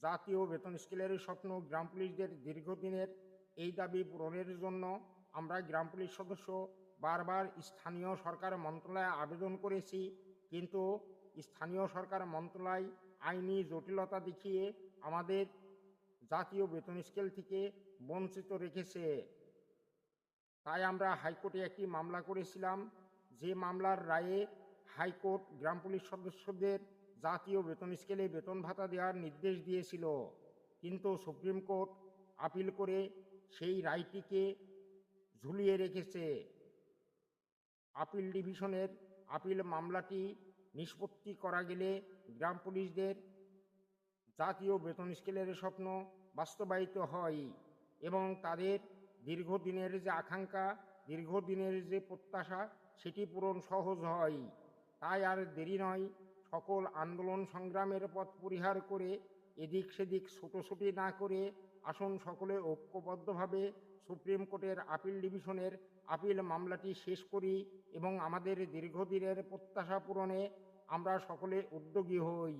জাতীয় বেতন স্কেলের স্বপ্ন গ্রাম পুলিশদের দীর্ঘদিনের এই দাবি পূরণের জন্য আমরা গ্রাম পুলিশ সদস্য বারবার স্থানীয় সরকার মন্ত্রণালয়ে আবেদন করেছি, কিন্তু স্থানীয় সরকার মন্ত্রণালয় আইনি জটিলতা দেখিয়ে আমাদের জাতীয় বেতন স্কেল থেকে বঞ্চিত রেখেছে। তাই আমরা হাইকোর্টে একটি মামলা করেছিলাম, যে মামলার রায়ে হাইকোর্ট গ্রাম পুলিশ সদস্যদের জাতীয় বেতন স্কেলে বেতন ভাতা দেওয়ার নির্দেশ দিয়েছিল, কিন্তু সুপ্রিম কোর্ট আপিল করে সেই রায়টিকে ঝুলিয়ে রেখেছে। আপিল ডিভিশনের আপিল মামলাটি নিষ্পত্তি করা গেলে গ্রাম পুলিশদের জাতীয় বেতন স্কেলের স্বপ্ন বাস্তবায়িত হয় এবং তাদের দীর্ঘদিনের যে আকাঙ্ক্ষা, দীর্ঘদিনের যে প্রত্যাশা, সেটি পূরণ সহজ হয়। তাই আর দেরি নয়, সকল আন্দোলন সংগ্রামের পথ পরিহার করে এদিক সেদিক ছুটোছুটি না করে আসুন সকলে ঐক্যবদ্ধভাবে সুপ্রিম কোর্টের আপিল ডিভিশনের আপিল মামলাটি শেষ করি এবং আমাদের দীর্ঘদিনের প্রত্যাশা পূরণে আমরা সকলে উদ্যোগী হই।